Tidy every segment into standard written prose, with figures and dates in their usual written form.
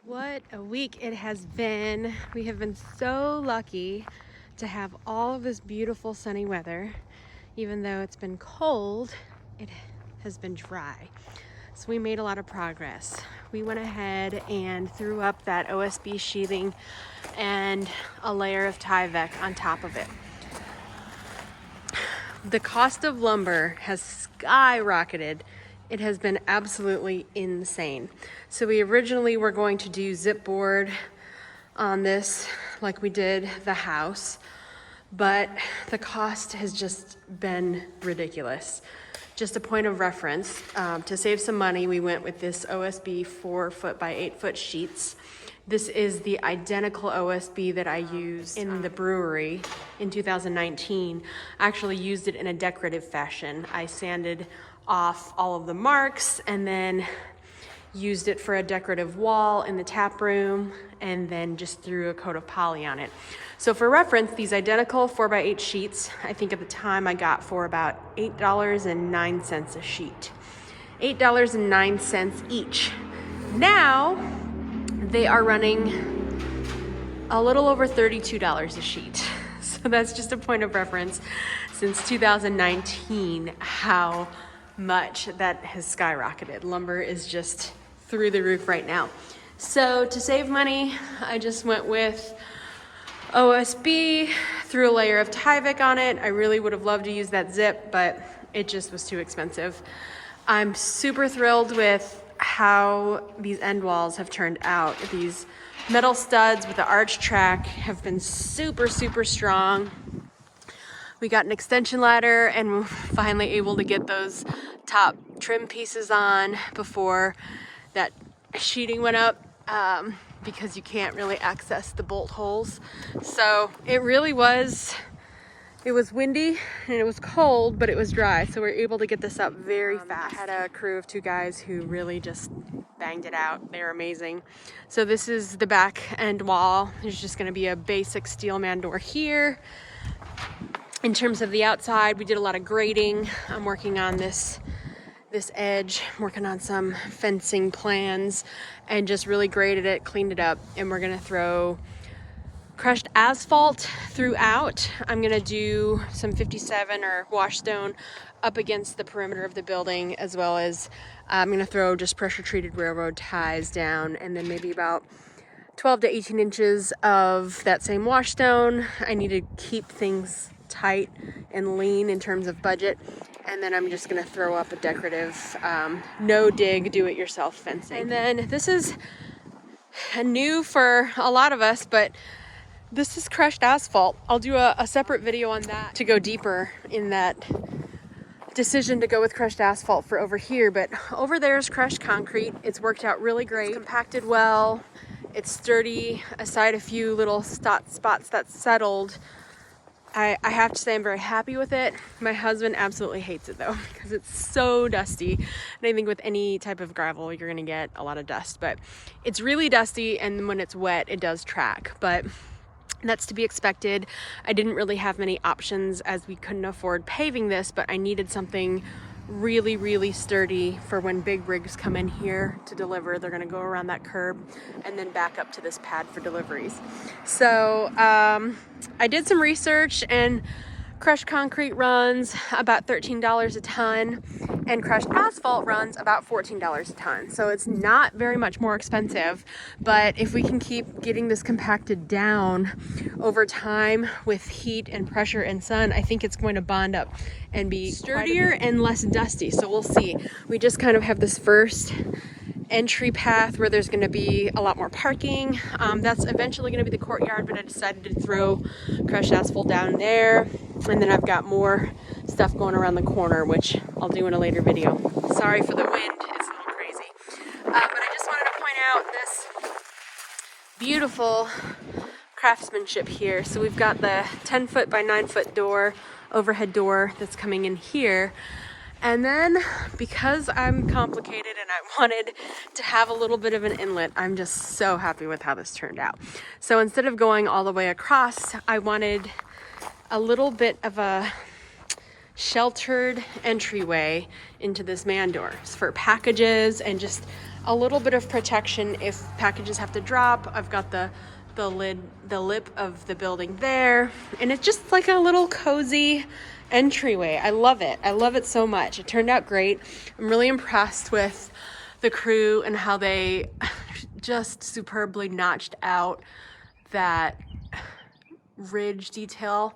What a week it has been. We have been so lucky to have all of this beautiful sunny weather. Even though it's been cold, it has been dry. So we made a lot of progress. We went ahead and threw up that OSB sheathing and a layer of Tyvek on top of it. The cost of lumber has skyrocketed. It has been absolutely insane. So we originally were going to do zip board on this like we did the house, but the cost has just been ridiculous. Just a point of reference, to save some money, we went with this OSB 4-foot by 8-foot sheets. This is the identical OSB that I used in the brewery in 2019. I actually used it in a decorative fashion. I sanded off all of the marks and then used it for a decorative wall in the tap room and then just threw a coat of poly on it. So for reference, these identical 4x8 sheets, I think at the time I got for about $8.09 a sheet. $8.09 each. Now, they are running a little over $32 a sheet. So that's just a point of reference since 2019, how much that has skyrocketed. Lumber is just through the roof right now. So to save money, I just went with OSB, threw a layer of Tyvek on it. I really would have loved to use that zip, but it just was too expensive. I'm super thrilled with how these end walls have turned out. These metal studs with the arch track have been super, super strong. We got an extension ladder and we're finally able to get those top trim pieces on before that sheeting went up, because you can't really access the bolt holes. So it really was, it was windy and it was cold, but it was dry. So we were able to get this up very fast. I had a crew of 2 guys who really just banged it out. They're amazing. So this is the back end wall. There's just gonna be a basic SteelMaster door here. In terms of the outside, we did a lot of grading. I'm working on this edge, I'm working on some fencing plans and just really graded it, cleaned it up, and we're gonna throw crushed asphalt throughout. I'm gonna do some 57 or wash stone up against the perimeter of the building, as well as I'm gonna throw just pressure treated railroad ties down, and then maybe about 12 to 18 inches of that same wash stone. I need to keep things tight and lean in terms of budget. And then I'm just gonna throw up a decorative, no dig, do it yourself fencing. And then this is new for a lot of us, but this is crushed asphalt. I'll do a separate video on that to go deeper in that decision to go with crushed asphalt for over here. But over there is crushed concrete. It's worked out really great. It's compacted well. It's sturdy, aside a few little spots that settled. I have to say I'm very happy with it. My husband absolutely hates it though, because it's so dusty. And I think with any type of gravel, you're gonna get a lot of dust, but it's really dusty, and when it's wet, it does track, but that's to be expected. I didn't really have many options as we couldn't afford paving this, but I needed something really, really sturdy for when big rigs come in here to deliver. They're gonna go around that curb and then back up to this pad for deliveries. So I did some research, and crushed concrete runs about $13 a ton and crushed asphalt runs about $14 a ton. So it's not very much more expensive, but if we can keep getting this compacted down over time with heat and pressure and sun, I think it's going to bond up and be sturdier and less dusty. So we'll see. We just kind of have this first entry path where there's going to be a lot more parking. That's eventually going to be the courtyard, but I decided to throw crushed asphalt down there, and then I've got more stuff going around the corner, which I'll do in a later video. Sorry for the wind, it's a little crazy, but I just wanted to point out this beautiful craftsmanship here. So we've got the 10-foot by 9-foot door, overhead door that's coming in here. And then, because I'm complicated and I wanted to have a little bit of an inlet, I'm just so happy with how this turned out. So instead of going all the way across, I wanted a little bit of a sheltered entryway into this man door for packages and just a little bit of protection if packages have to drop. I've got the lip of the building there, and it's just like a little cozy entryway. I love it. I love it so much. It turned out great. I'm really impressed with the crew and how they just superbly notched out that ridge detail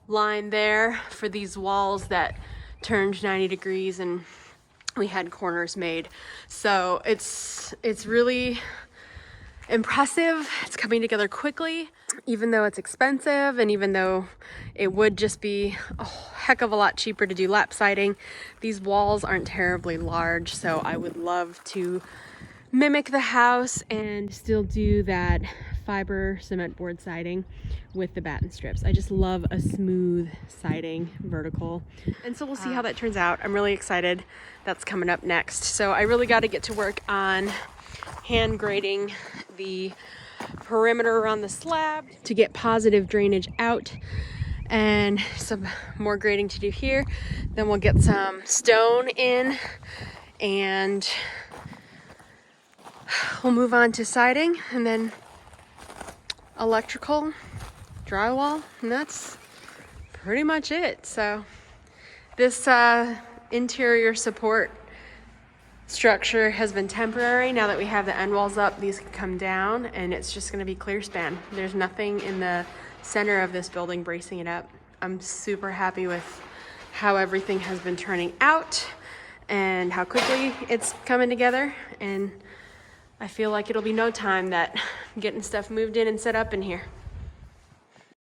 line there for these walls that turned 90 degrees, and we had corners made. So it's really impressive. It's coming together quickly, even though it's expensive, and even though it would just be a heck of a lot cheaper to do lap siding. These walls aren't terribly large, so I would love to mimic the house and still do that fiber cement board siding with the batten strips. I just love a smooth siding, vertical. And so we'll see how that turns out. I'm really excited. That's coming up next. So I really got to get to work on hand grading the perimeter around the slab to get positive drainage out, and some more grading to do here. Then we'll get some stone in, and we'll move on to siding, and then electrical, drywall, and that's pretty much it. So this interior support structure has been temporary. Now that we have the end walls up, these can come down, and it's just going to be clear span. There's nothing in the center of this building bracing it up. I'm super happy with how everything has been turning out and how quickly it's coming together, and I feel like it'll be no time that I'm getting stuff moved in and set up in here.